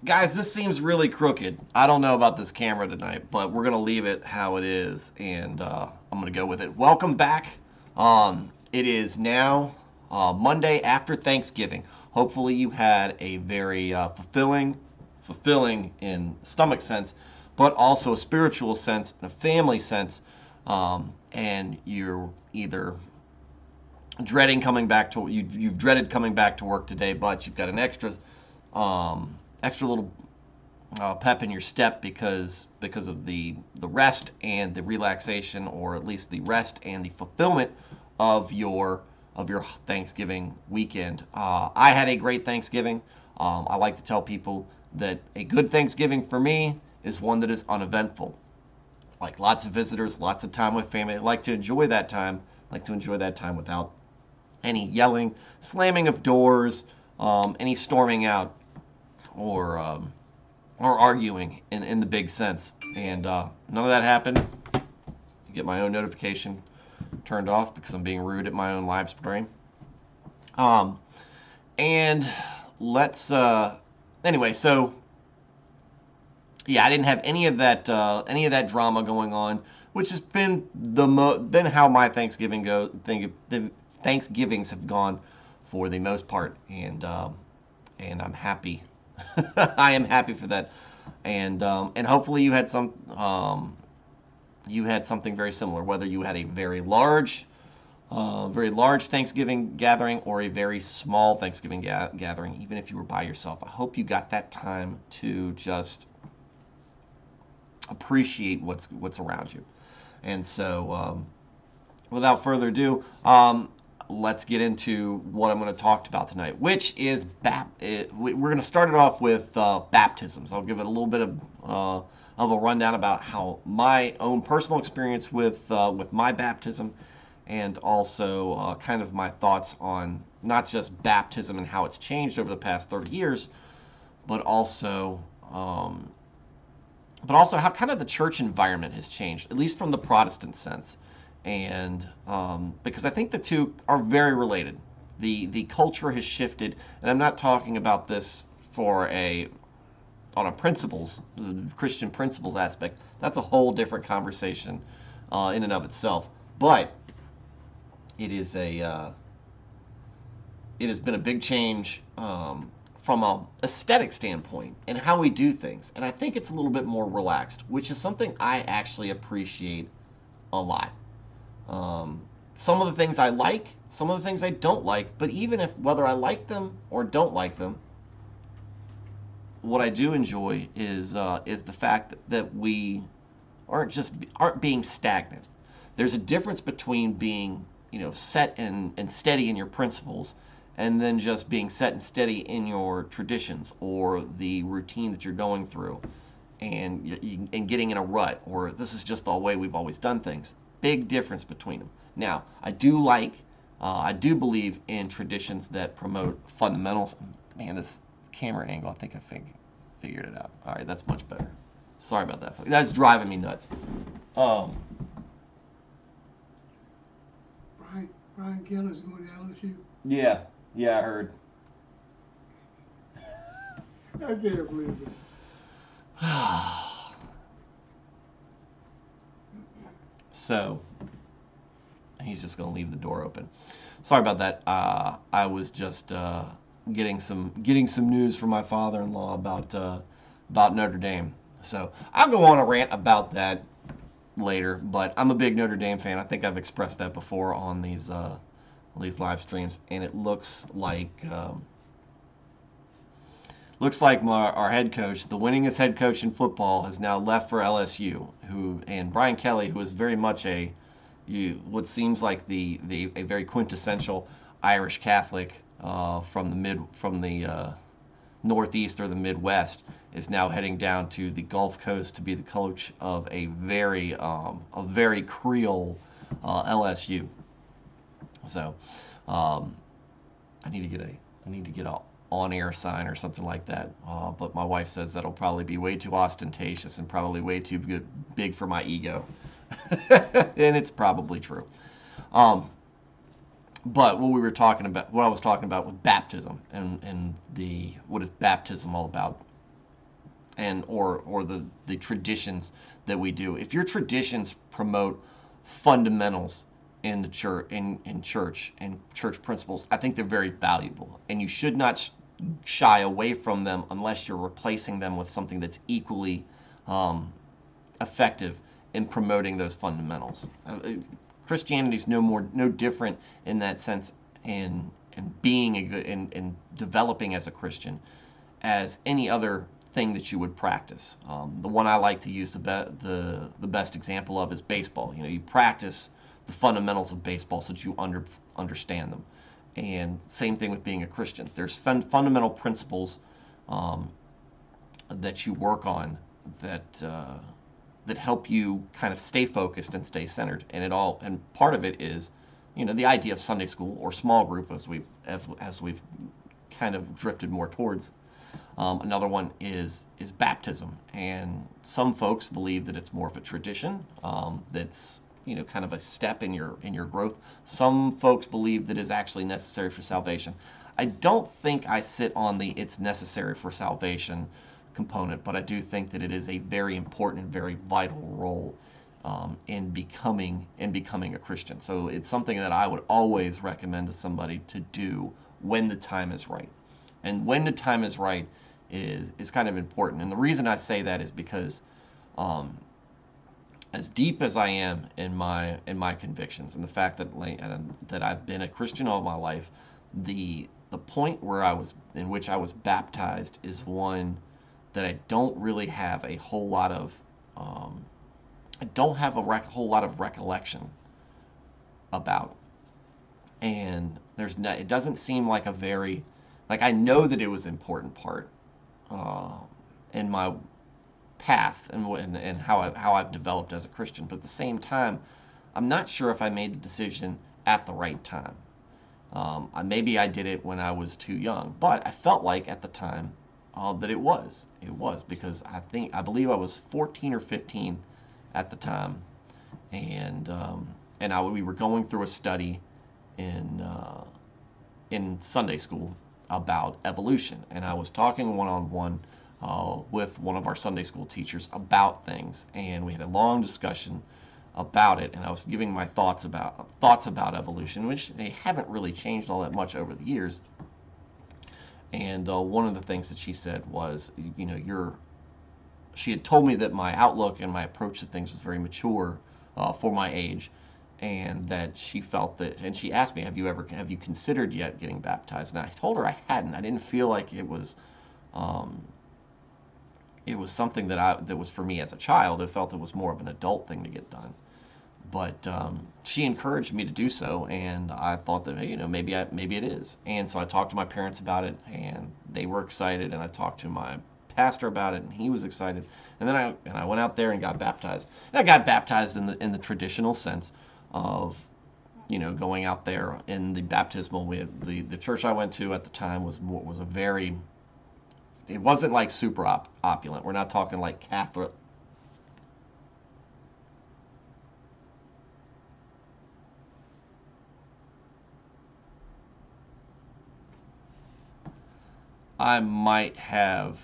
Guys, this seems really crooked. I don't know about this camera tonight, but we're gonna leave it how it is, and I'm gonna go with it. Welcome back. It is now Monday after Thanksgiving. Hopefully, you had a very fulfilling in stomach sense, but also a spiritual sense and a family sense. And you're either dreading coming back to you've dreaded coming back to work today, but you've got an extra little pep in your step because of the rest and the relaxation, or at least the rest and the fulfillment of your Thanksgiving weekend. I had a great Thanksgiving. I like to tell people that a good Thanksgiving for me is one that is uneventful. Like lots of visitors, lots of time with family. I like to enjoy that time. I like to enjoy that time without any yelling, slamming of doors, any storming out, or arguing in the big sense. And none of that happened. I get my own notification turned off because I'm being rude at my own live stream. And let's anyway. So yeah, I didn't have any of that drama going on, which has been been how my Thanksgiving goes. The Thanksgivings have gone for the most part, and I'm happy. I am happy for that, and hopefully you had something very similar. Whether you had a very large Thanksgiving gathering or a very small Thanksgiving gathering, even if you were by yourself, I hope you got that time to just appreciate what's around you. And so, without further ado, let's get into what I'm going to talk about tonight, which is we're going to start it off with baptisms. I'll give it a little bit of a rundown about how my own personal experience with my baptism, and also kind of my thoughts on not just baptism and how it's changed over the past 30 years, but also how kind of the church environment has changed, at least from the Protestant sense. And because I think the two are very related. The culture has shifted, and I'm not talking about this on a principles, the Christian principles aspect. That's a whole different conversation in and of itself. But it has been a big change from a aesthetic standpoint and how we do things. And I think it's a little bit more relaxed, which is something I actually appreciate a lot. Some of the things I like, some of the things I don't like, but even if whether I like them or don't like them, what I do enjoy is the fact that we aren't being stagnant. There's a difference between being set and steady in your principles, and then just being set and steady in your traditions or the routine that you're going through, and getting in a rut, or this is just the way we've always done things. Big difference between them. Now, I do believe in traditions that promote fundamentals. Man, this camera angle, I think I figured it out. All right, that's much better. Sorry about that. That's driving me nuts. Brian Kelly's going to LSU. Yeah, I heard. I can't believe it. So, he's just going to leave the door open. Sorry about that. I was just getting some news from my father-in-law about Notre Dame. So I'll go on a rant about that later. But I'm a big Notre Dame fan. I think I've expressed that before on these live streams, and it looks like our head coach, the winningest head coach in football, has now left for LSU. And Brian Kelly, who is very much what seems like a very quintessential Irish Catholic from the Northeast or the Midwest, is now heading down to the Gulf Coast to be the coach of a very Creole LSU. So I need to get a on-air sign or something like that. But my wife says that'll probably be way too ostentatious and probably way too big for my ego. And it's probably true. But what I was talking about with baptism and what is baptism all about? and or the traditions that we do. If your traditions promote fundamentals in the church, in church and church principles, I think they're very valuable, and you should not shy away from them unless you're replacing them with something that's equally effective in promoting those fundamentals. Christianity is no different in that sense, in being a good in developing as a Christian, as any other thing that you would practice. The one I like to use the best example of is baseball. You know, you practice the fundamentals of baseball so that you understand them. And same thing with being a Christian. There's fundamental principles that you work on that that help you kind of stay focused and stay centered. And part of it is, you know, the idea of Sunday school or small group as we've kind of drifted more towards. Another one is baptism, and some folks believe that it's more of a tradition, that's, you know, kind of a step in your growth. Some folks believe that it's actually necessary for salvation. I don't think I sit on the it's necessary for salvation component, but I do think that it is a very important, very vital role in becoming a Christian. So it's something that I would always recommend to somebody to do when the time is right. And when the time is right is kind of important. And the reason I say that is because as deep as I am in my convictions and the fact that I've been a Christian all my life, the point in which I was baptized is one that I don't really have a whole lot of whole lot of recollection about. And it doesn't seem like a very, like, I know that it was an important part in my path and how I've developed as a Christian. But at the same time, I'm not sure if I made the decision at the right time. Maybe I did it when I was too young, but I felt like at the time that it was because I believe I was 14 or 15 at the time, and we were going through a study in Sunday school about evolution, and I was talking one-on-one with one of our Sunday school teachers about things, and we had a long discussion about it, and I was giving my thoughts about evolution, which they haven't really changed all that much over the years. And one of the things that she said was, you know, she had told me that my outlook and my approach to things was very mature for my age, and that she felt that, and she asked me, have you considered yet getting baptized? And I told her I hadn't. I didn't feel like it was something that was for me as a child. I felt it was more of an adult thing to get done. But she encouraged me to do so, and I thought that, hey, you know, maybe it is. And so I talked to my parents about it, and they were excited. And I talked to my pastor about it, and he was excited. And then I went out there and got baptized. And I got baptized in the traditional sense of, you know, going out there in the baptismal. The church I went to at the time was a very, it wasn't like super opulent. We're not talking like Catholic. I might have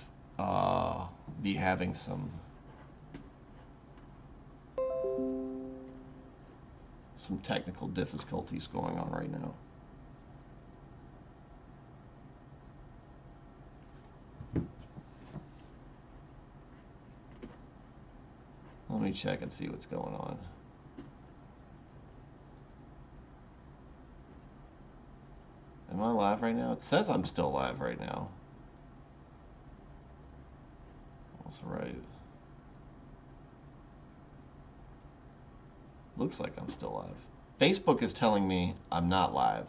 be having some technical difficulties going on right now. Let me check and see what's going on. Am I live right now? It says I'm still live right now. That's right. Looks like I'm still live. Facebook is telling me I'm not live.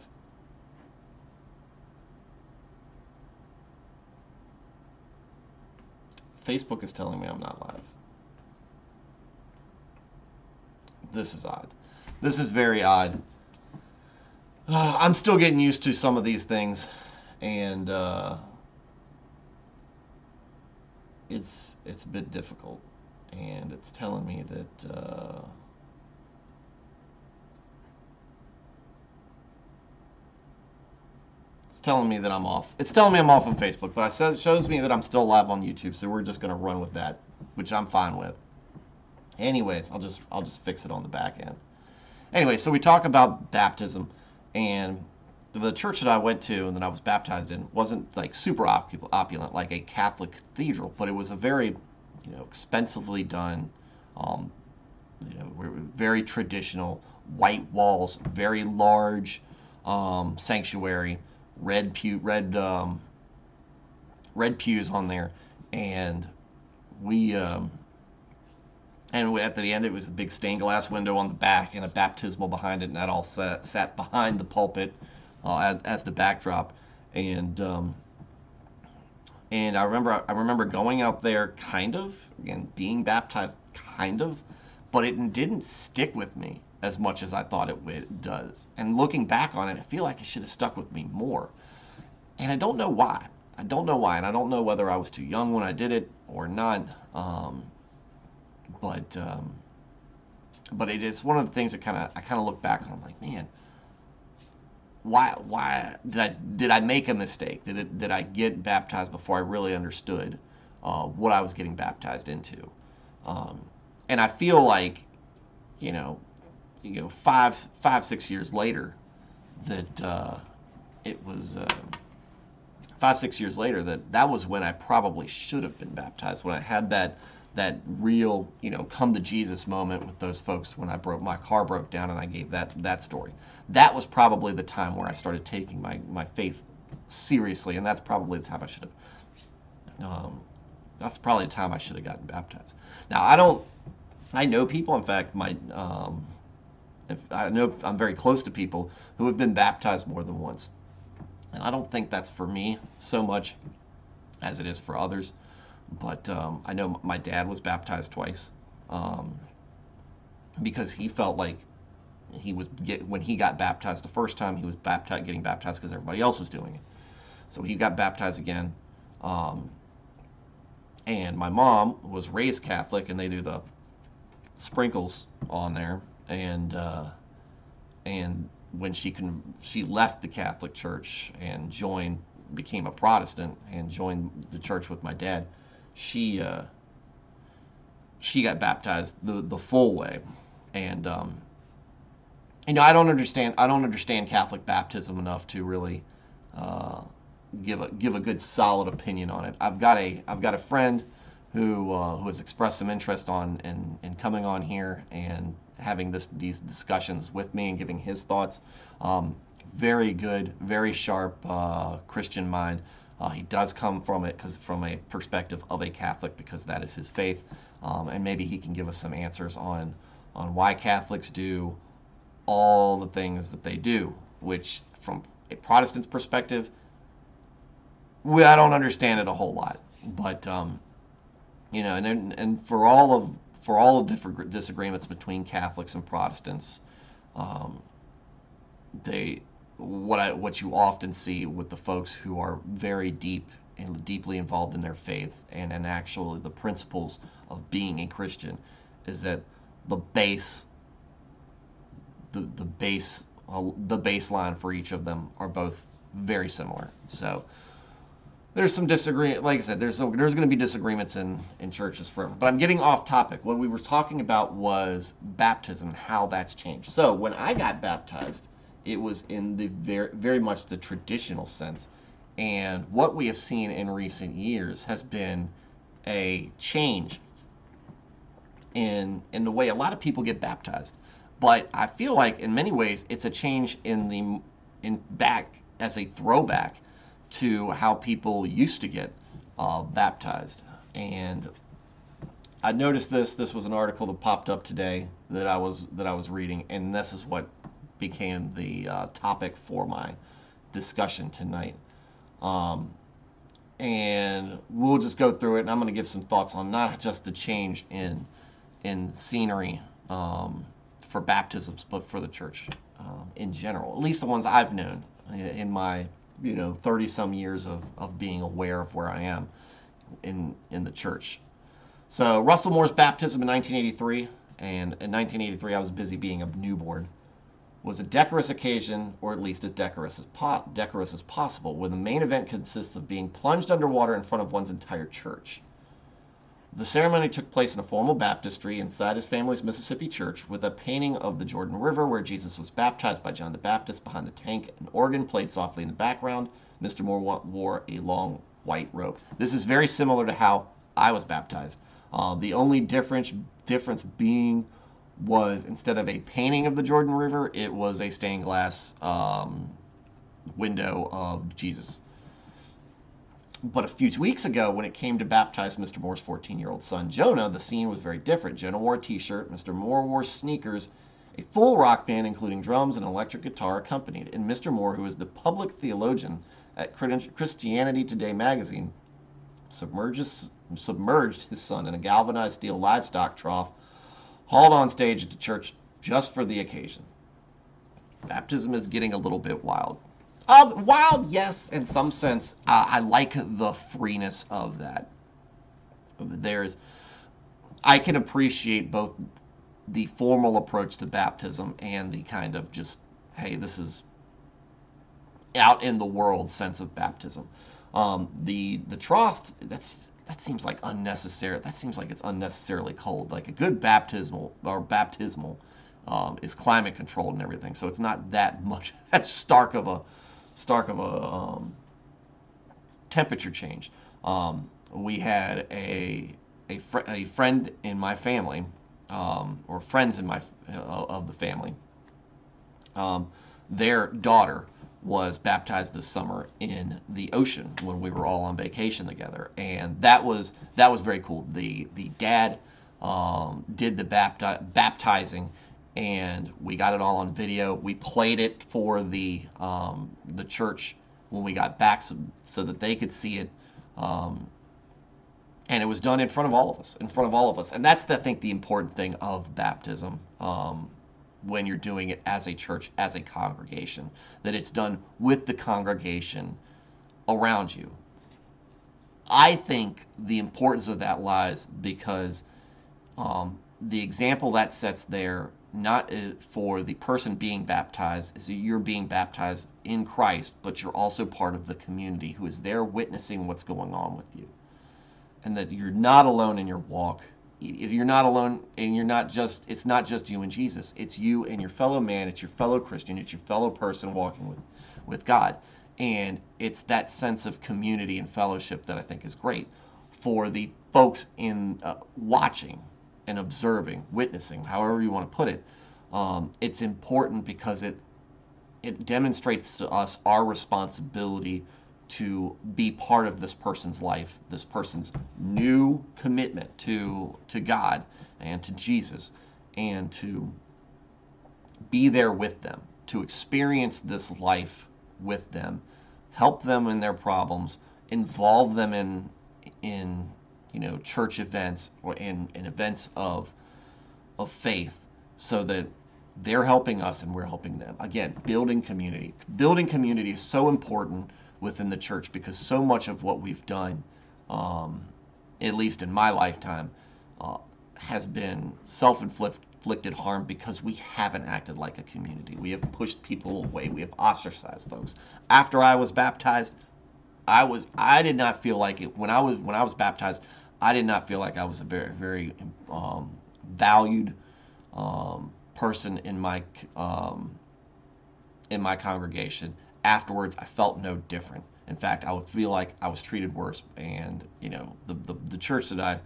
Facebook is telling me I'm not live. This is odd. This is very odd. I'm still getting used to some of these things, and it's a bit difficult, and it's telling me that It's telling me that I'm off. It's telling me I'm off on Facebook, but it shows me that I'm still live on YouTube, so we're just gonna run with that, which I'm fine with. Anyways, I'll just fix it on the back end. Anyway, so we talk about baptism, and the church that I went to and that I was baptized in wasn't like super opulent like a Catholic cathedral, but it was a very, expensively done, um, very traditional, white walls, very large sanctuary, red pews on there, and we at the end, it was a big stained glass window on the back and a baptismal behind it, and that all sat behind the pulpit as the backdrop. And I remember going out there, kind of, and being baptized, kind of, but it didn't stick with me as much as I thought it does. And looking back on it, I feel like it should have stuck with me more. And I don't know why. I don't know why, and I don't know whether I was too young when I did it or not. But but it is one of the things that I kind of look back and I'm like, man, why did I make a mistake? Did I get baptized before I really understood what I was getting baptized into? And I feel like, you know, 6 years later, that it was 5, 6 years later that was when I probably should have been baptized, when I had that real, come to Jesus moment with those folks when my car broke down and I gave that story. That was probably the time where I started taking my faith seriously, and that's probably the time I should have. That's probably the time I should have gotten baptized. Now I know people. In fact, I know I'm very close to people who have been baptized more than once, and I don't think that's for me so much as it is for others. But I know my dad was baptized twice, because he felt like when he got baptized the first time, he was getting baptized because everybody else was doing it. So he got baptized again. And my mom was raised Catholic, and they do the sprinkles on there. And when she left the Catholic Church and became a Protestant and joined the church with my dad, she got baptized the full way. And I don't understand Catholic baptism enough to really give a good solid opinion on it. I've got a friend who has expressed some interest in coming on here and having these discussions with me and giving his thoughts. Very good, very sharp Christian mind. He does come from a perspective of a Catholic, because that is his faith, and maybe he can give us some answers on why Catholics do all the things that they do, which from a Protestant's perspective, I don't understand it a whole lot. But and for all the different disagreements between Catholics and Protestants, what you often see with the folks who are very deep and deeply involved in their faith and actually the principles of being a Christian is that the baseline for each of them are both very similar. So there's some disagreement. Like I said, there's going to be disagreements in churches forever. But I'm getting off topic. What we were talking about was baptism and how that's changed. So when I got baptized, it was in the very, very much the traditional sense. And what we have seen in recent years has been a change in the way a lot of people get baptized. But I feel like in many ways it's a change in back as a throwback to how people used to get baptized. And I noticed this was an article that popped up today that I was reading, and this is what became the topic for my discussion tonight. And we'll just go through it, and I'm going to give some thoughts on not just the change in scenery for baptisms, but for the church in general, at least the ones I've known in my 30 some years of being aware of where I am in the church. So Russell Moore's baptism in 1983, and in 1983 I was busy being a newborn. was a decorous occasion, or at least as decorous as possible, where the main event consists of being plunged underwater in front of one's entire church. The ceremony took place in a formal baptistry inside his family's Mississippi church, with a painting of the Jordan River where Jesus was baptized by John the Baptist behind the tank. An organ played softly in the background. Mr. Moore wore a long white robe. This is very similar to how I was baptized. The only difference being was, instead of a painting of the Jordan River, it was a stained glass window of Jesus. But a few weeks ago, when it came to baptize Mr. Moore's 14-year-old son, Jonah, the scene was very different. Jonah wore a t-shirt, Mr. Moore wore sneakers, a full rock band including drums and electric guitar accompanied, and Mr. Moore, who is the public theologian at Christianity Today magazine, submerged his son in a galvanized steel livestock trough, hauled on stage at the church just for the occasion. Baptism is getting a little bit wild. Wild, yes, in some sense. I like the freeness of that. I can appreciate both the formal approach to baptism and the kind of just, hey, this is out in the world sense of baptism. The trough, that seems like unnecessary. That seems like it's unnecessarily cold. Like a good baptismal is climate controlled and everything, so it's not that much that stark of a temperature change. We had a friend in my family, or friends in my of the family. Their daughter was baptized this summer in the ocean when we were all on vacation together, and that was very cool. The dad did the baptizing, and we got it all on video. We played it for the church when we got back, so that they could see it. And it was done in front of all of us. And that's, I think, the important thing of baptism, when you're doing it as a church, as a congregation, that it's done with the congregation around you. I think the importance of that lies because the example that sets there, not for the person being baptized, is that you're being baptized in Christ, but you're also part of the community who is there witnessing what's going on with you. And that you're not alone in your walk. If you're not alone, and it's not just you and Jesus, it's you and your fellow man, it's your fellow Christian, it's your fellow person walking with God. And it's that sense of community and fellowship that I think is great for the folks in watching and observing, witnessing, however you want to put it. It's important because it demonstrates to us our responsibility to be part of this person's life, this person's new commitment to God and to Jesus, and to be there with them, to experience this life with them, help them in their problems, involve them in church events or in events of faith, so that they're helping us and we're helping them. Again, building community. Building community is so important within the church because so much of what we've done, at least in my lifetime, has been self-inflicted harm because we haven't acted like a community. We have pushed people away. We have ostracized folks. After I was baptized, I did not feel like it. When I was baptized, I did not feel like I was a very, very valued person in my congregation. Afterwards, I felt no different. In fact, I would feel like I was treated worse. And the church that I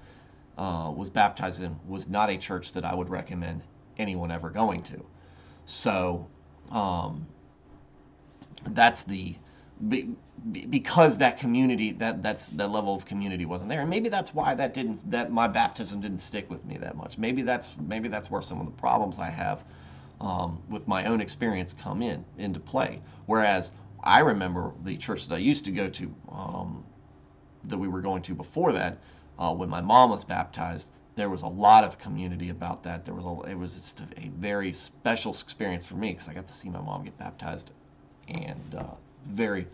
was baptized in was not a church that I would recommend anyone ever going to. So that's because that community, that level of community wasn't there, and maybe that's why that my baptism didn't stick with me that much. Maybe that's where some of the problems I have with my own experience come into play. Whereas I remember the church that I used to go to, that we were going to before that, when my mom was baptized, there was a lot of community about that. It was just a very special experience for me because I got to see my mom get baptized, and very,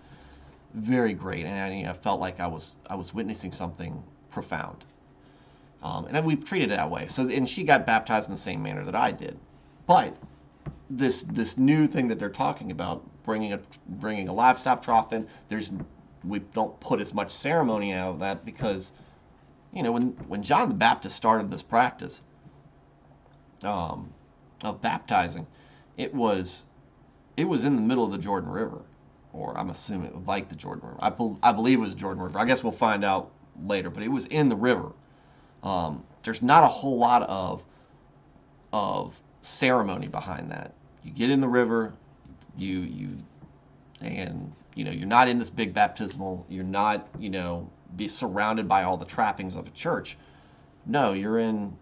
very great. And I felt like I was witnessing something profound, and we treated it that way. So, and she got baptized in the same manner that I did, but this new thing that they're talking about, bringing a livestock trough in. We don't put as much ceremony out of that because, when John the Baptist started this practice of baptizing, it was in the middle of the Jordan River, or I'm assuming like the Jordan River. I believe it was Jordan River. I guess we'll find out later, but it was in the river. There's not a whole lot of ceremony behind that. You get in the river, and you're not in this big baptismal. You're not be surrounded by all the trappings of a church. No, you're in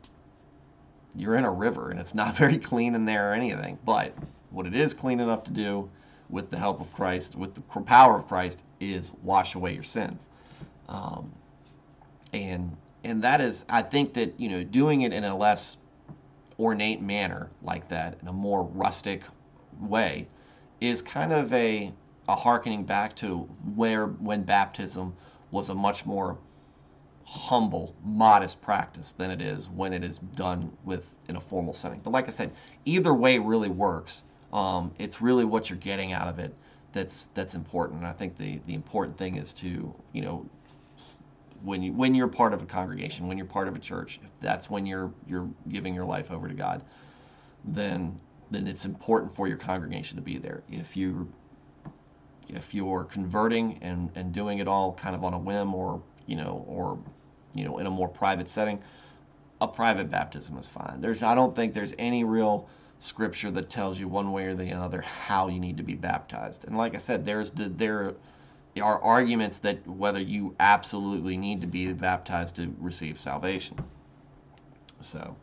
a river, and it's not very clean in there or anything. But what it is clean enough to do, with the help of Christ, with the power of Christ, is wash away your sins. And that is, I think that doing it in a less ornate manner like that, in a more rustic way, is kind of a hearkening back to when baptism was a much more humble, modest practice than it is when it is done in a formal setting. But like I said, either way really works. It's really what you're getting out of it that's important. And I think the important thing is to when you're part of a congregation, when you're part of a church, if that's when you're giving your life over to God, then it's important for your congregation to be there. If you're converting and doing it all kind of on a whim, or in a more private setting, a private baptism is fine. I don't think there's any real scripture that tells you one way or the other how you need to be baptized. And like I said, there are arguments that whether you absolutely need to be baptized to receive salvation. So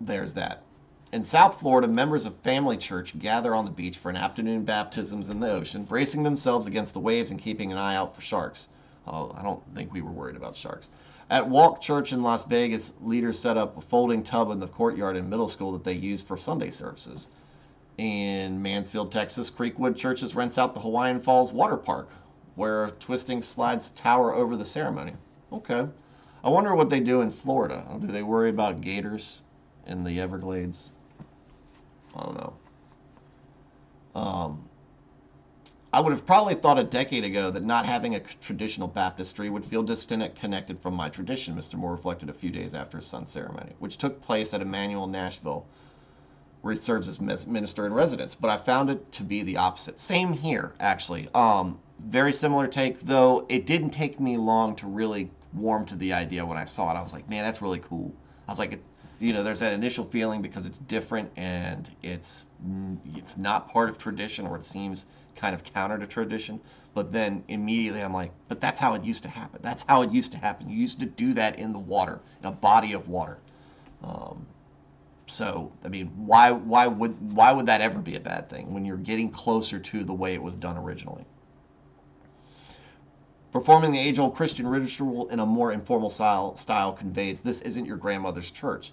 there's that. In South Florida, members of Family Church gather on the beach for an afternoon baptisms in the ocean, bracing themselves against the waves and keeping an eye out for sharks. Oh, I don't think we were worried about sharks. At Walk Church in Las Vegas, leaders set up a folding tub in the courtyard in middle school that they use for Sunday services. In Mansfield, Texas, Creekwood Churches rents out the Hawaiian Falls Water Park, where twisting slides tower over the ceremony. Okay. I wonder what they do in Florida. Do they worry about gators in the Everglades? I don't know. I would have probably thought a decade ago that not having a traditional baptistry would feel disconnected from my tradition, Mr. Moore reflected a few days after his son's ceremony, which took place at Emmanuel, Nashville, where he serves as minister in residence. But I found it to be the opposite. Same here, actually. Very similar take, though it didn't take me long to really warm to the idea when I saw it. I was like, man, that's really cool. I was like, there's that initial feeling because it's different and it's not part of tradition, or it seems kind of counter to tradition. But then immediately I'm like, but that's how it used to happen. That's how it used to happen. You used to do that in the water, in a body of water. So, I mean, why would that ever be a bad thing when you're getting closer to the way it was done originally? Performing the age-old Christian ritual in a more informal style conveys, this isn't your grandmother's church,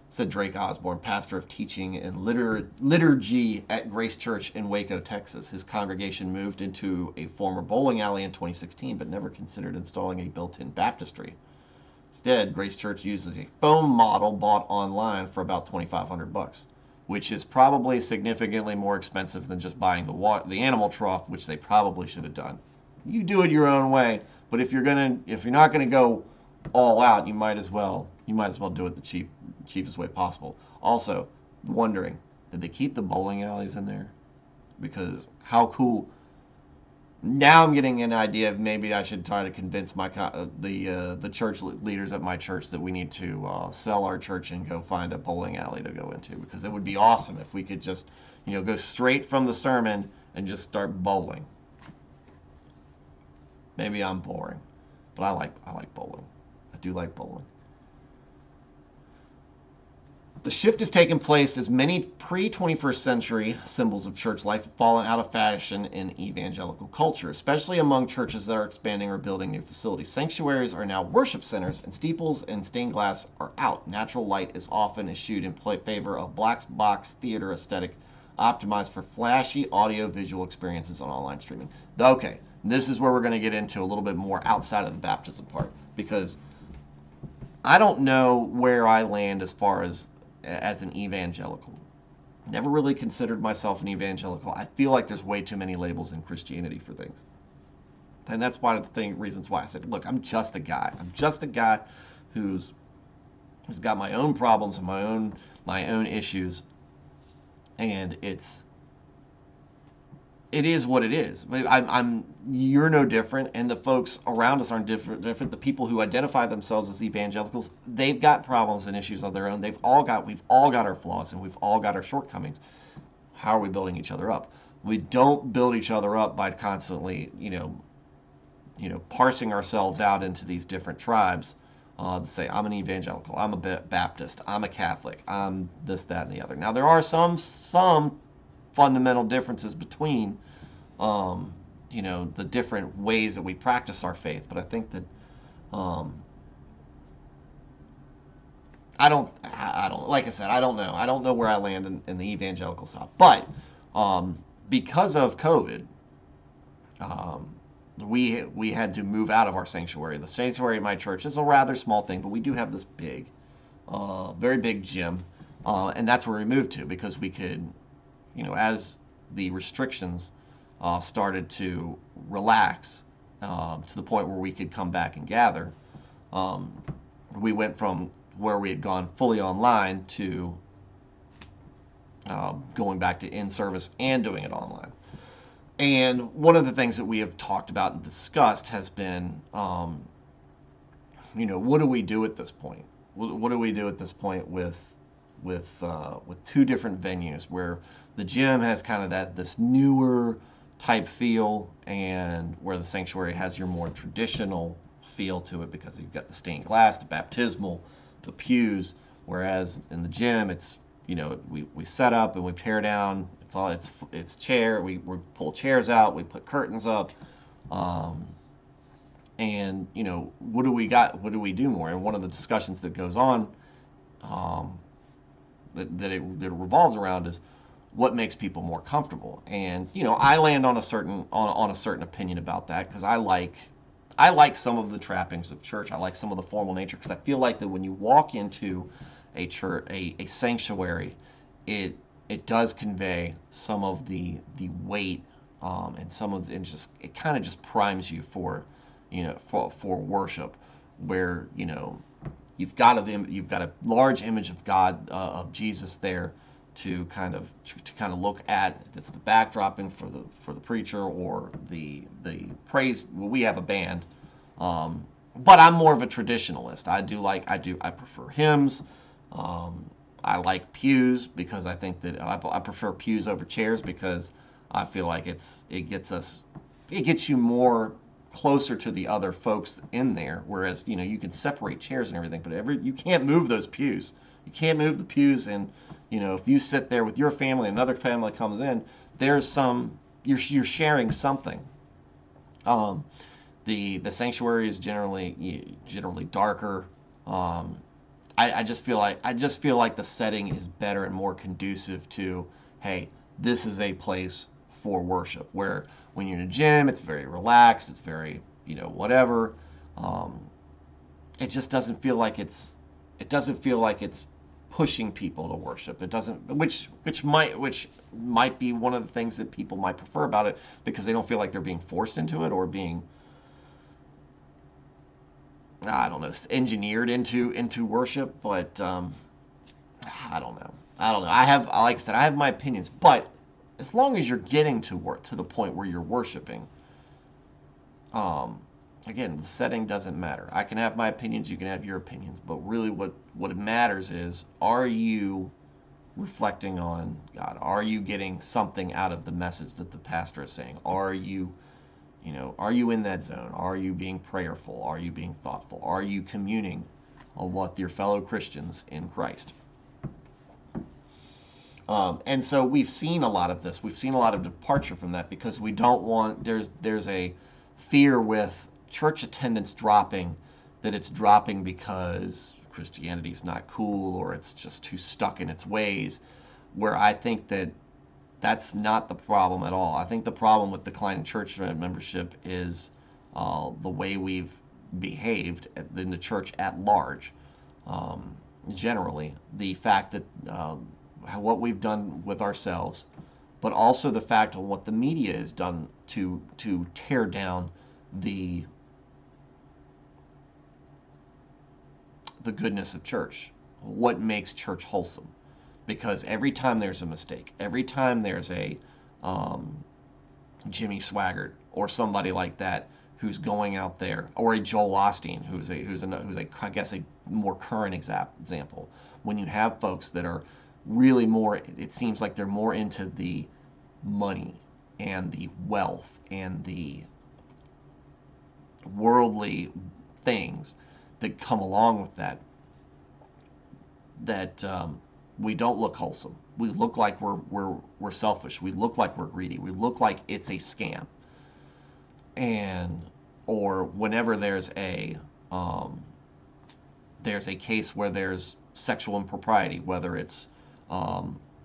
said Drake Osborne, pastor of teaching and liturgy at Grace Church in Waco, Texas. His congregation moved into a former bowling alley in 2016, but never considered installing a built-in baptistry. Instead, Grace Church uses a foam model bought online for about $2,500, which is probably significantly more expensive than just buying the animal trough, which they probably should have done. You do it your own way, but if you're not gonna go all out, you might as well do it the cheapest way possible. Also, wondering, did they keep the bowling alleys in there? Because how cool. Now I'm getting an idea of maybe I should try to convince the church leaders at my church that we need to sell our church and go find a bowling alley to go into, because it would be awesome if we could just go straight from the sermon and just start bowling. Maybe I'm boring, but I like bowling. I do like bowling. The shift has taken place as many pre-21st century symbols of church life have fallen out of fashion in evangelical culture, especially among churches that are expanding or building new facilities. Sanctuaries are now worship centers, and steeples and stained glass are out. Natural light is often eschewed in favor of black box theater aesthetic, optimized for flashy audio-visual experiences on online streaming. Okay, this is where we're going to get into a little bit more outside of the baptism part, because I don't know where I land as far as as an evangelical. Never really considered myself an evangelical. I feel like there's way too many labels in Christianity for things. And that's one of the reasons why I said, look, I'm just a guy. I'm just a guy who's got my own problems and my own issues, and it is what it is. You're no different, and the folks around us aren't different. The people who identify themselves as evangelicals, they've got problems and issues of their own. We've all got our flaws, and we've all got our shortcomings. How are we building each other up? We don't build each other up by constantly, parsing ourselves out into these different tribes. To say I'm an evangelical, I'm a Baptist, I'm a Catholic, I'm this, that, and the other. Now there are some fundamental differences between the different ways that we practice our faith, but I think that I don't like I said, I don't know where I land in the evangelical side, but because of COVID, we had to move out of our sanctuary. The sanctuary at my church is a rather small thing, but we do have this very big gym, and that's where we moved to because we could, as the restrictions started to relax to the point where we could come back and gather. We went from where we had gone fully online to going back to in-service and doing it online. And one of the things that we have talked about and discussed has been, what do we do at this point? What do we do at this point with two different venues where the gym has kind of this newer type feel, and where the sanctuary has your more traditional feel to it because you've got the stained glass, the baptismal, the pews, whereas in the gym it's we set up and we tear down. It's chair. We pull chairs out. We put curtains up, and what do we got? What do we do more? And one of the discussions that goes on, that it revolves around is what makes people more comfortable. And I land on a certain opinion about that because I like some of the trappings of church. I like some of the formal nature because I feel like that when you walk into a church, a sanctuary, it does convey some of the weight, and it kind of just primes you for worship, where you've got a large image of God, of Jesus there to kind of look at. It's the backdropping for the preacher or the praise. Well, we have a band, but I'm more of a traditionalist. I prefer hymns. I like pews because I think that I prefer pews over chairs because I feel like it gets you more closer to the other folks in there. Whereas you can separate chairs and everything, but you can't move those pews. You can't move the pews, and if you sit there with your family and another family comes in, you're sharing something. The sanctuary is generally darker. I just feel like the setting is better and more conducive to, hey, this is a place for worship. Where when you're in a gym, it's very relaxed, it's very whatever. It just doesn't feel like it's pushing people to worship. It doesn't, which might be one of the things that people might prefer about it because they don't feel like they're being forced into it or being, I don't know, engineered into worship, but I don't know. Like I said, I have my opinions, but as long as you're getting to the point where you're worshiping, again, the setting doesn't matter. I can have my opinions, you can have your opinions, but really what matters is, are you reflecting on God? Are you getting something out of the message that the pastor is saying? Are you in that zone? Are you being prayerful? Are you being thoughtful? Are you communing with your fellow Christians in Christ? And so we've seen a lot of this. We've seen a lot of departure from that because we don't want, there's a fear with church attendance dropping, that it's dropping because Christianity is not cool or it's just too stuck in its ways, where I think that that's not the problem at all. I think the problem with declining church membership is the way we've behaved in the church at large. generally, the fact that what we've done with ourselves, but also the fact of what the media has done to tear down the the goodness of church, what makes church wholesome. Because every time there's a mistake, every time there's a um, Jimmy Swaggart or somebody like that who's going out there, or a Joel Osteen, who's a I guess a more current example. When you have folks that are really more, it seems like they're more into the money and the wealth and the worldly things that come along with that. We don't look wholesome. We look like we're selfish. We look like we're greedy. We look like it's a scam. And or whenever um, there's a case where there's sexual impropriety, whether it's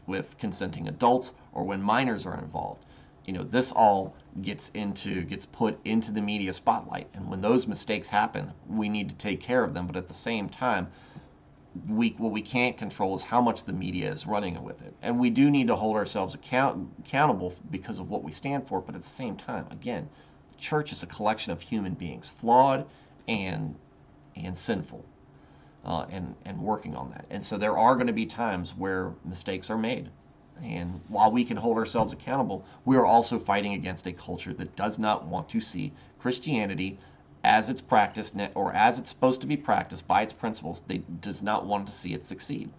with consenting adults or when minors are involved. This all gets put into the media spotlight, and when those mistakes happen, we need to take care of them. But at the same time, what we can't control is how much the media is running with it, and we do need to hold ourselves accountable because of what we stand for. But at the same time, again, the church is a collection of human beings, flawed and sinful, and working on that. And so there are going to be times where mistakes are made. And while we can hold ourselves accountable, we are also fighting against a culture that does not want to see Christianity as it's practiced or as it's supposed to be practiced by its principles. They does not want to see it succeed.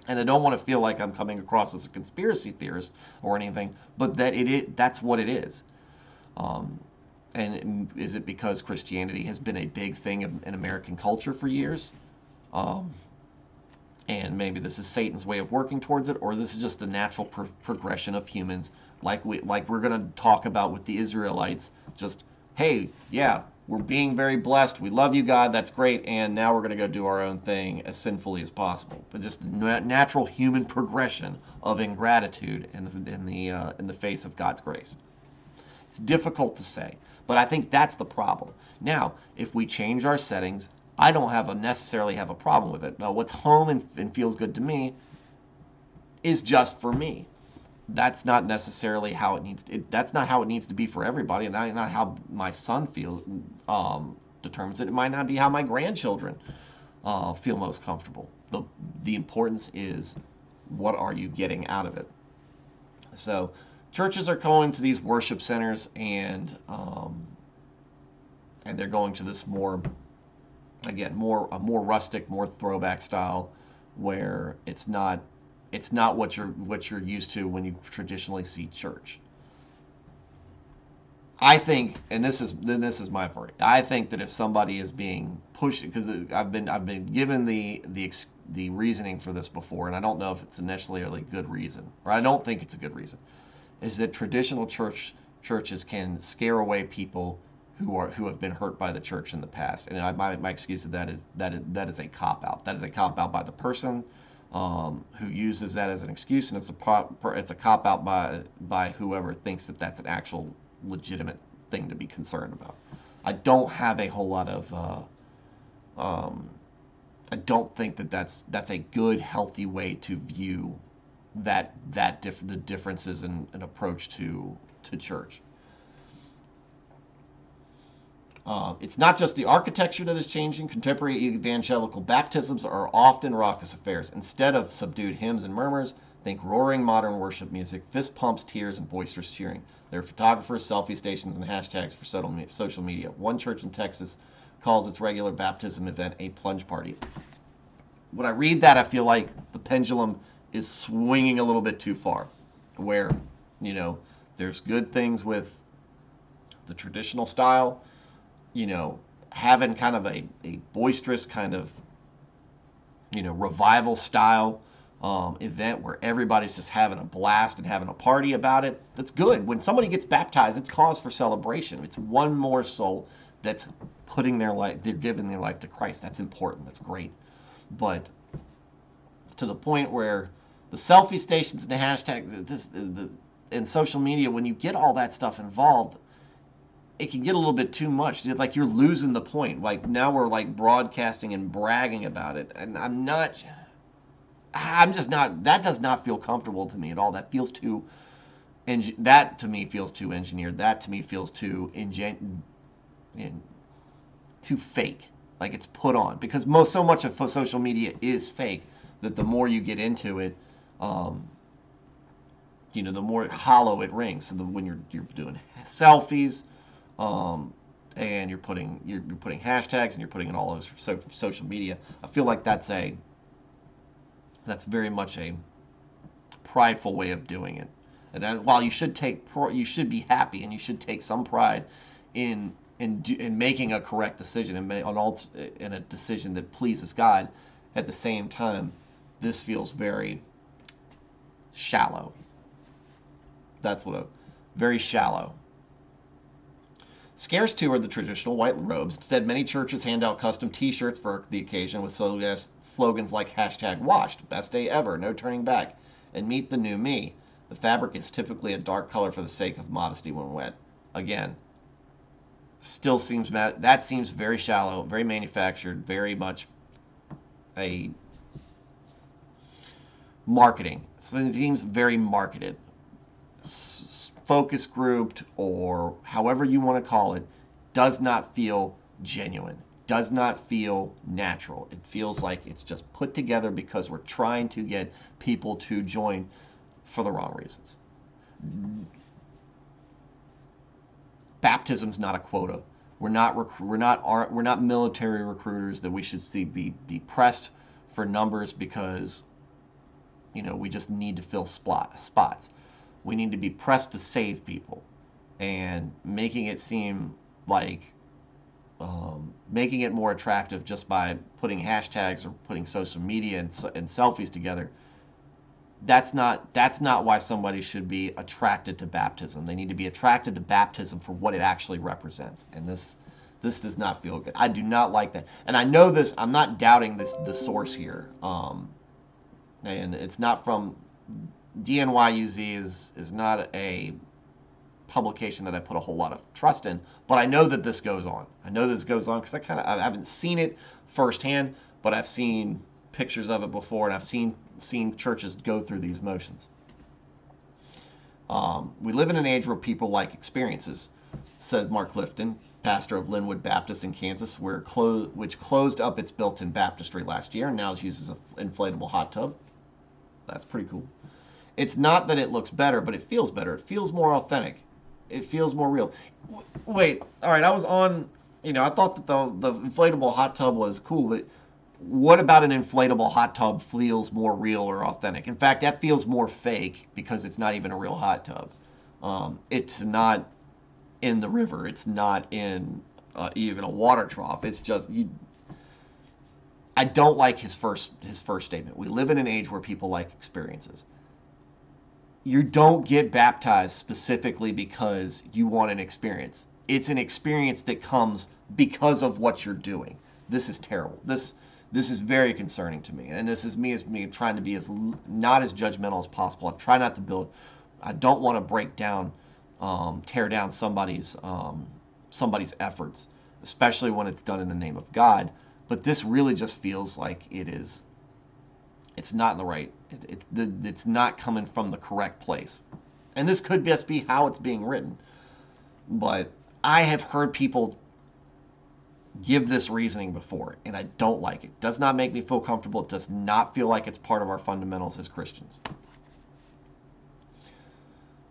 And I don't want to feel like I'm coming across as a conspiracy theorist or anything, but that's what it is. Um, and is it because Christianity has been a big thing in American culture for years? Um, and maybe this is Satan's way of working towards it, or this is just a natural progression of humans, like we're going to talk about with the Israelites. Just, hey, yeah, we're being very blessed. We love you, God. That's great. And now we're going to go do our own thing as sinfully as possible. But just natural human progression of ingratitude in the face of God's grace. It's difficult to say, but I think that's the problem. Now, if we change our settings, I don't necessarily have a problem with it. Now, what's home and feels good to me is just for me. That's not necessarily how it needs. That's not how it needs to be for everybody, and not how my son feels determines it. It might not be how my grandchildren feel most comfortable. The importance is, what are you getting out of it? So, churches are going to these worship centers, and they're going to this more rustic, more throwback style, where it's not what you're used to when you traditionally see church. I think, and this is my part. I think that if somebody is being pushed, because I've been given the reasoning for this before, and I don't know if it's initially a really good reason, or I don't think it's a good reason, is that traditional churches can scare away people who have been hurt by the church in the past. And my excuse to that is a cop out. That is a cop out by the person who uses that as an excuse, and it's a cop out by whoever thinks that that's an actual legitimate thing to be concerned about. I don't have a whole lot of. I don't think that that's a good, healthy way to view the differences in an approach to church. It's not just the architecture that is changing. Contemporary evangelical baptisms are often raucous affairs. Instead of subdued hymns and murmurs, think roaring modern worship music, fist pumps, tears, and boisterous cheering. There are photographers, selfie stations, and hashtags for social media. One church in Texas calls its regular baptism event a plunge party. When I read that, I feel like the pendulum is swinging a little bit too far, where, there's good things with the traditional style, having kind of a boisterous kind of, revival style event where everybody's just having a blast and having a party about it. That's good. When somebody gets baptized, it's cause for celebration. It's one more soul that's they're giving their life to Christ. That's important. That's great. But to the point where the selfie stations and the hashtags, in social media, when you get all that stuff involved, it can get a little bit too much. It's like you're losing the point. Like now we're like broadcasting and bragging about it, and I'm just not. That does not feel comfortable to me at all. That feels too. That to me feels too engineered. That to me feels too too fake. Like it's put on because so much of social media is fake that the more you get into it, the more hollow it rings. So when you're doing selfies, and you're putting hashtags and you're putting it all over social media, I feel like that's very much a prideful way of doing it. And while you should be happy and you should take some pride in making a correct decision and in a decision that pleases God, at the same time, this feels very shallow. That's very shallow. Scarce too are the traditional white robes. Instead, many churches hand out custom T-shirts for the occasion with slogans like #washed, best day ever, no turning back, and meet the new me. The fabric is typically a dark color for the sake of modesty when wet. Again, still seems that seems very shallow, very manufactured, very much a marketing. So it seems very marketed, focus grouped, or however you want to call it. Does not feel genuine. Does not feel natural. It feels like it's just put together because we're trying to get people to join for the wrong reasons. Baptism's not a quota. We're not military recruiters that we should be pressed for numbers because we just need to fill spots. We need to be pressed to save people, and making it seem like making it more attractive just by putting hashtags or putting social media and selfies together. That's not why somebody should be attracted to baptism. They need to be attracted to baptism for what it actually represents. And this does not feel good. I do not like that. And I know this. I'm not doubting the source here. And it's not from DNYUZ is not a publication that I put a whole lot of trust in. But I know that this goes on. I know this goes on because I haven't seen it firsthand, but I've seen pictures of it before, and I've seen churches go through these motions. We live in an age where people like experiences, said Mark Clifton, pastor of Linwood Baptist in Kansas, which closed up its built-in baptistry last year and now uses an inflatable hot tub. That's pretty cool. It's not that it looks better, but it feels better. It feels more authentic. It feels more real. Wait, all right, I was on, I thought that the inflatable hot tub was cool, but what about an inflatable hot tub feels more real or authentic? In fact, that feels more fake because it's not even a real hot tub. It's not in the river. It's not in even a water trough. It's just I don't like his first statement. We live in an age where people like experiences. You don't get baptized specifically because you want an experience. It's an experience that comes because of what you're doing. This is terrible. This is very concerning to me, and this is me trying to be not as judgmental as possible. I try not to build. I don't want to break down, tear down somebody's efforts, especially when it's done in the name of God. But this really just feels like it is. It's not in the right. It's not coming from the correct place, and this could just be how it's being written. But I have heard people give this reasoning before, and I don't like it. It does not make me feel comfortable. It does not feel like it's part of our fundamentals as Christians.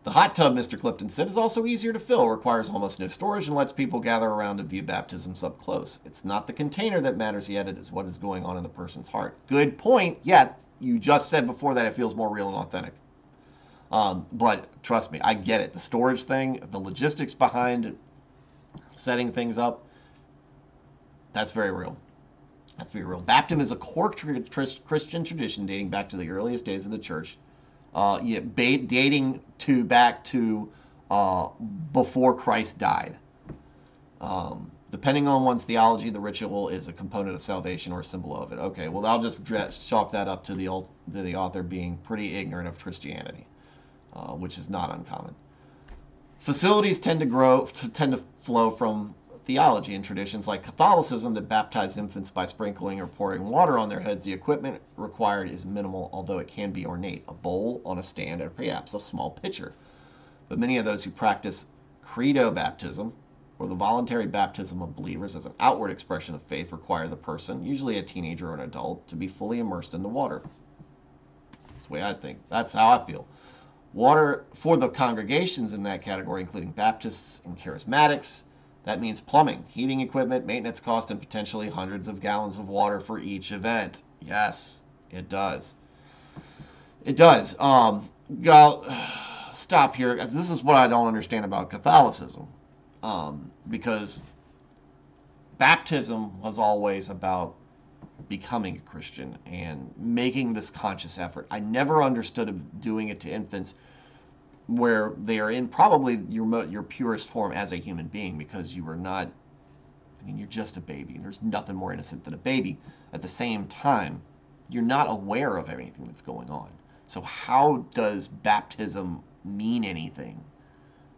The hot tub, Mr. Clifton said, is also easier to fill, requires almost no storage, and lets people gather around to view baptisms up close. It's not the container that matters yet, it is what is going on in the person's heart. Good point. Yeah, you just said before that it feels more real and authentic. But trust me, I get it. The storage thing, the logistics behind setting things up, that's very real. That's very real. Baptism is a core Christian tradition dating back to the earliest days of the church. Dating back to before Christ died. Depending on one's theology, the ritual is a component of salvation or a symbol of it. Okay, well, I'll just chalk that up to the author being pretty ignorant of Christianity, which is not uncommon. Facilities tend to flow from theology and traditions like Catholicism that baptize infants by sprinkling or pouring water on their heads. The equipment required is minimal, although it can be ornate, a bowl on a stand and perhaps a small pitcher. But many of those who practice credo baptism, or the voluntary baptism of believers as an outward expression of faith, require the person, usually a teenager or an adult, to be fully immersed in the water. That's the way I think. That's how I feel. Water for the congregations in that category, including Baptists and Charismatics, that means plumbing, heating equipment, maintenance cost, and potentially hundreds of gallons of water for each event. Yes, it does. It does. I'll stop here, because this is what I don't understand about Catholicism. Because baptism was always about becoming a Christian and making this conscious effort. I never understood doing it to infants where they are in probably your purest form as a human being, because you are not, I mean, you're just a baby. There's nothing more innocent than a baby. At the same time, you're not aware of anything that's going on. So how does baptism mean anything?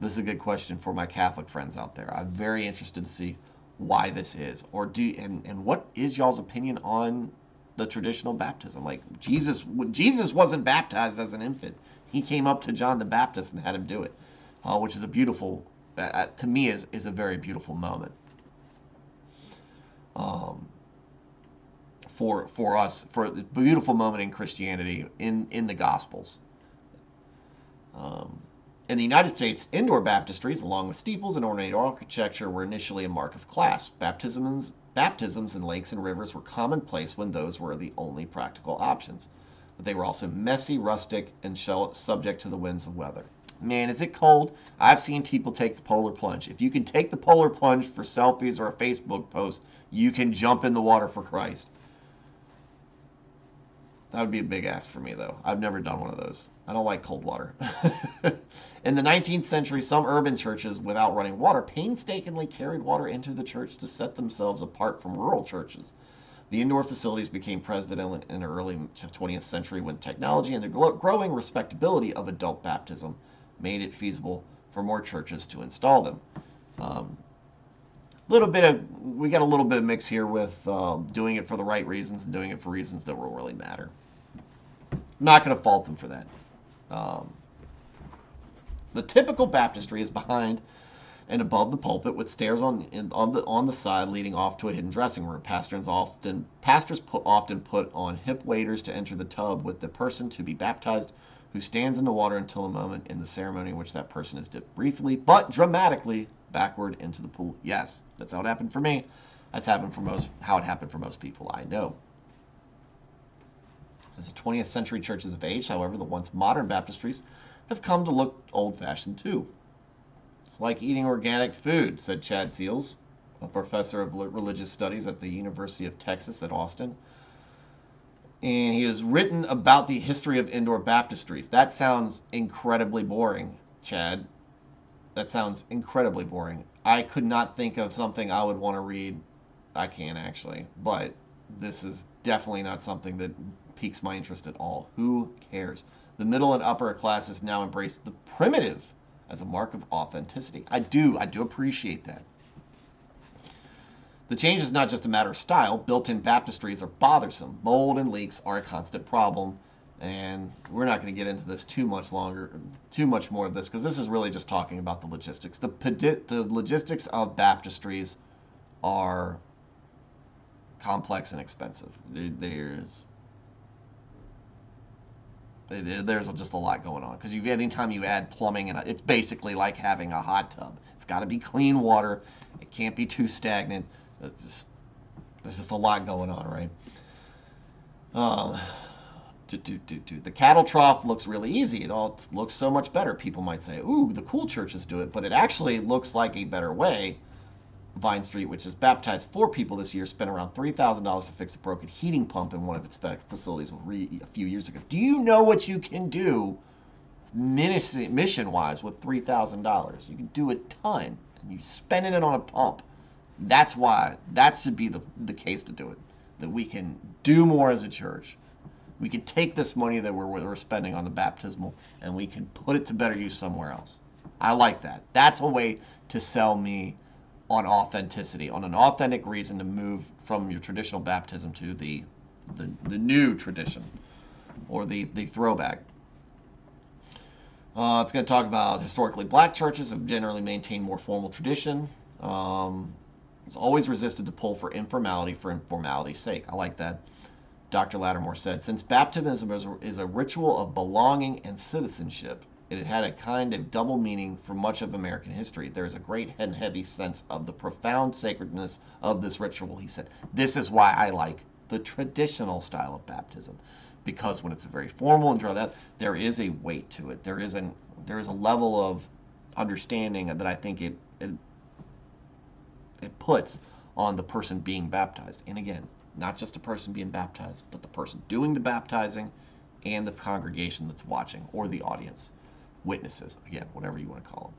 This is a good question for my Catholic friends out there. I'm very interested to see why this is, or and what is y'all's opinion on the traditional baptism? Like Jesus wasn't baptized as an infant. He came up to John the Baptist and had him do it, which is a beautiful, to me, is a very beautiful moment. For us, for a beautiful moment in Christianity, in the Gospels. In the United States, indoor baptistries, along with steeples and ornate architecture, were initially a mark of class. Baptisms in lakes and rivers were commonplace when those were the only practical options. But they were also messy, rustic, and subject to the winds of weather. Man, is it cold? I've seen people take the polar plunge. If you can take the polar plunge for selfies or a Facebook post, you can jump in the water for Christ. That would be a big ask for me, though. I've never done one of those. I don't like cold water. In the 19th century, some urban churches without running water painstakingly carried water into the church to set themselves apart from rural churches. The indoor facilities became prevalent in the early 20th century when technology and the growing respectability of adult baptism made it feasible for more churches to install them. We got a little bit of mix here with doing it for the right reasons and doing it for reasons that will really matter. I'm not going to fault them for that. The typical baptistry is behind and above the pulpit, with stairs on the side leading off to a hidden dressing room. Pastors often put on hip waders to enter the tub with the person to be baptized, who stands in the water until a moment in the ceremony in which that person is dipped briefly but dramatically backward into the pool. Yes, that's how it happened for me. That's how it happened for most people I know. As the 20th century churches have aged, however, the once modern baptistries have come to look old-fashioned too. It's like eating organic food, said Chad Seals, a professor of religious studies at the University of Texas at Austin. And he has written about the history of indoor baptistries. That sounds incredibly boring, Chad. That sounds incredibly boring. I could not think of something I would want to read. I can, actually. But this is definitely not something that piques my interest at all. Who cares? The middle and upper classes now embrace the primitive as a mark of authenticity. I do appreciate that. The change is not just a matter of style. Built-in baptistries are bothersome. Mold and leaks are a constant problem, and we're not going to get into this too much more of this, because this is really just talking about the logistics. The logistics of baptistries are complex and expensive. There's just a lot going on, because anytime you add plumbing, and it's basically like having a hot tub. It's got to be clean water. It can't be too stagnant. There's just a lot going on, right? The cattle trough looks really easy. It all looks so much better. People might say, ooh, the cool churches do it, but it actually looks like a better way. Vine Street, which has baptized 4 people this year, spent around $3,000 to fix a broken heating pump in one of its facilities a few years ago. Do you know what you can do mission-wise with $3,000? You can do a ton, and you're spending it on a pump. That's why. That should be the case to do it. That we can do more as a church. We can take this money that we're spending on the baptismal, and we can put it to better use somewhere else. I like that. That's a way to sell me on authenticity, on an authentic reason to move from your traditional baptism to the new tradition or the throwback. It's going to talk about historically black churches have generally maintained more formal tradition. It's always resisted to pull for informality for informality's sake. I like that. Dr. Lattimore said, since baptism is a ritual of belonging and citizenship, it had a kind of double meaning for much of American history. There is a great and heavy sense of the profound sacredness of this ritual, he said. This is why I like the traditional style of baptism, because when it's very formal and drawn out, there is a weight to it. There is a level of understanding that I think it puts on the person being baptized. And again, not just the person being baptized, but the person doing the baptizing and the congregation that's watching, or the audience, witnesses, again, whatever you want to call them.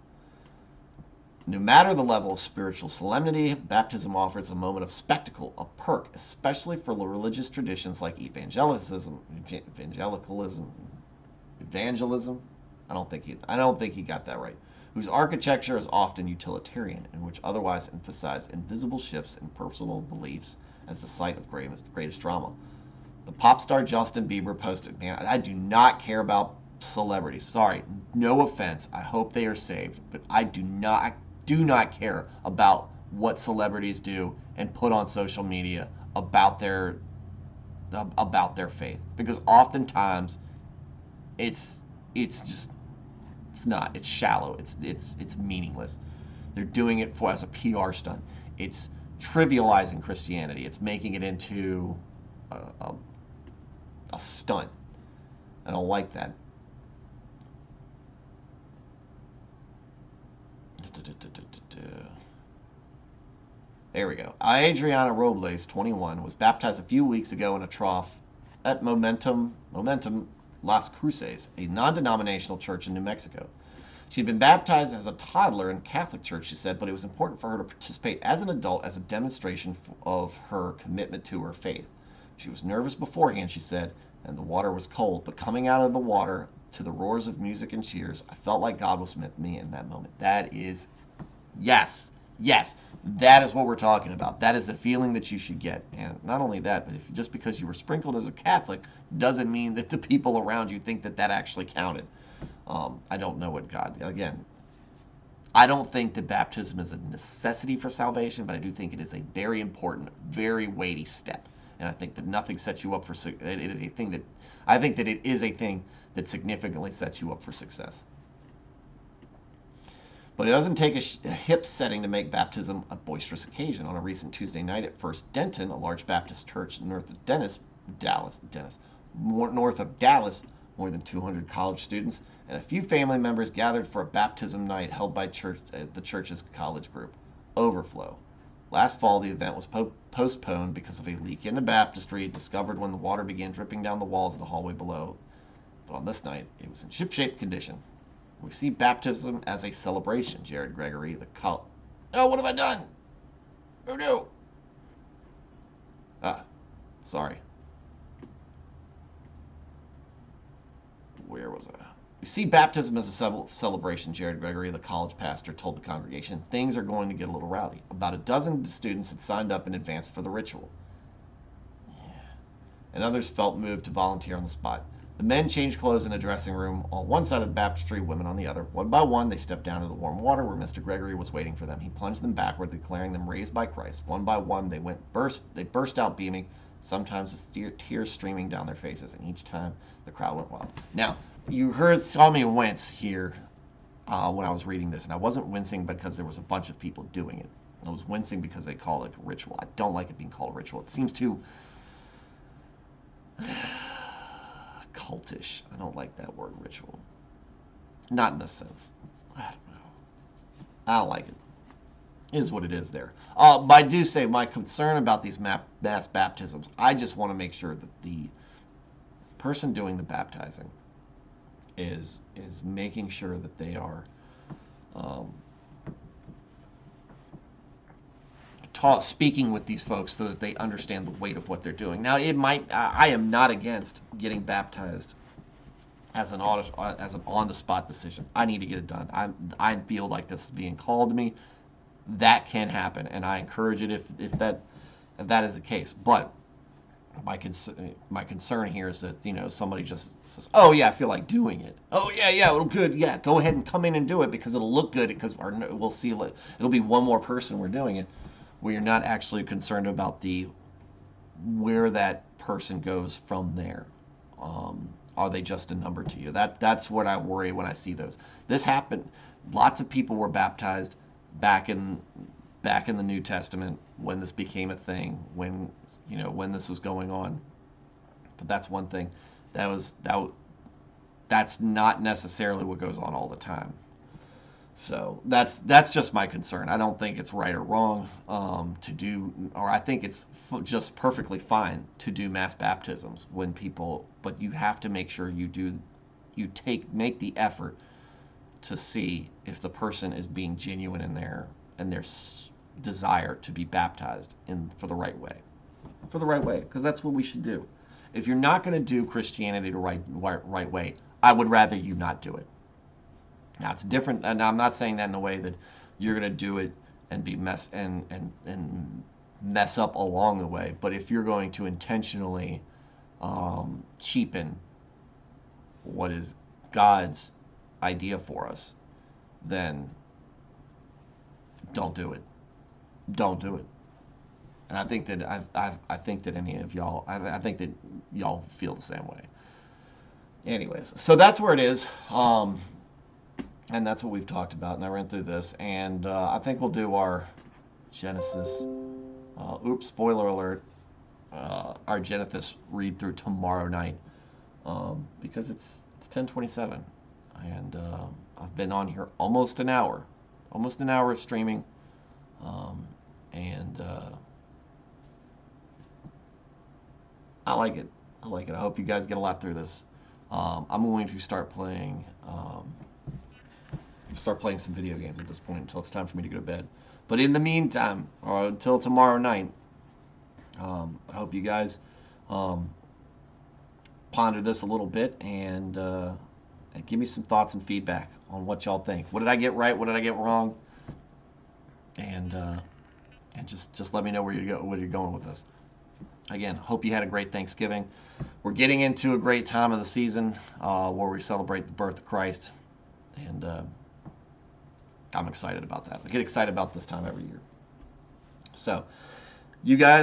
No matter the level of spiritual solemnity, baptism offers a moment of spectacle, a perk, especially for religious traditions like evangelicalism. I don't think he got that right. Whose architecture is often utilitarian and which otherwise emphasize invisible shifts in personal beliefs as the site of greatest drama. The pop star Justin Bieber posted, man, I do not care about celebrities. Sorry, no offense. I hope they are saved, but I do not care about what celebrities do and put on social media about their faith, because oftentimes it's shallow. It's meaningless. They're doing it as a PR stunt. It's trivializing Christianity. It's making it into a stunt. I don't like that. There we go. Adriana Robles, 21, was baptized a few weeks ago in a trough at Momentum Las Cruces, a non-denominational church in New Mexico. She had been baptized as a toddler in Catholic church, she said, but it was important for her to participate as an adult as a demonstration of her commitment to her faith. She was nervous beforehand, she said, and the water was cold, but coming out of the water to the roars of music and cheers, I felt like God was with me in that moment. That is, yes, that is what we're talking about. That is the feeling that you should get. And not only that, but just because you were sprinkled as a Catholic doesn't mean that the people around you think that actually counted. I don't know what God, again, I don't think that baptism is a necessity for salvation, but I do think it is a very important, very weighty step. And I think that nothing sets you up for, it is a thing that, I think that it is a thing that significantly sets you up for success. But it doesn't take a hip setting to make baptism a boisterous occasion. On a recent Tuesday night at First Denton, a large Baptist church north of Dallas, more than 200 college students and a few family members gathered for a baptism night held by the church's college group, Overflow. Last fall, the event was postponed because of a leak in the baptistry discovered when the water began dripping down the walls of the hallway below. But on this night, it was in ship-shape condition. We see baptism as a celebration, Jared Gregory, Oh, what have I done? Oh, no. Sorry. Where was I? We see baptism as a celebration, Jared Gregory, the college pastor, told the congregation. Things are going to get a little rowdy. About a dozen students had signed up in advance for the ritual. And others felt moved to volunteer on the spot. The men changed clothes in a dressing room on one side of the baptistry, women on the other. One by one, they stepped down into the warm water where Mr. Gregory was waiting for them. He plunged them backward, declaring them raised by Christ. One by one, they burst out beaming, sometimes with tears streaming down their faces, and each time the crowd went wild. Now, you saw me wince here when I was reading this, and I wasn't wincing because there was a bunch of people doing it. I was wincing because they call it a ritual. I don't like it being called a ritual. It seems too cultish. I don't like that word, ritual. Not in a sense. I don't know. I don't like it. It is what it is there. But I do say my concern about these mass baptisms, I just want to make sure that the person doing the baptizing is making sure that they are speaking with these folks so that they understand the weight of what they're doing. Now, I am not against getting baptized as an on-the-spot decision. I need to get it done. I feel like this is being called to me. that can happen, and I encourage it if that is the case. But my concern here is that somebody just says, "Oh yeah, I feel like doing it. Oh yeah, yeah, it'll good. Yeah, go ahead and come in and do it because it'll look good because we'll see it'll be one more person we're doing it." Where you're not actually concerned about where that person goes from there. Are they just a number to you? That's what I worry when I see those. This happened. Lots of people were baptized back in the New Testament when this became a thing. When this was going on. But that's one thing. That's not necessarily what goes on all the time. So that's just my concern. I don't think it's right or wrong to do, or I think it's just perfectly fine to do mass baptisms when people. But you have to make sure make the effort to see if the person is being genuine in their desire to be baptized for the right way, because that's what we should do. If you're not going to do Christianity the right way, I would rather you not do it. Now it's different, and I'm not saying that in a way that you're going to do it and be mess up along the way. But if you're going to intentionally cheapen what is God's idea for us, then don't do it. Don't do it. And I think that I think that any of y'all, I think that y'all feel the same way. Anyways, so that's where it is. And that's what we've talked about, and I ran through this, and I think we'll do our Genesis, spoiler alert, our Genesis read through tomorrow night, because it's 10:27, and I've been on here almost an hour of streaming, and I like it. I hope you guys get a lot through this. I'm going to start playing some video games at this point until it's time for me to go to bed. But in the meantime, or until tomorrow night, I hope you guys ponder this a little bit and give me some thoughts and feedback on what y'all think. What did I get right? What did I get wrong? And just let me know where you're going with this. Again, hope you had a great Thanksgiving. We're getting into a great time of the season where we celebrate the birth of Christ, and I'm excited about that. I get excited about this time every year. So, you guys.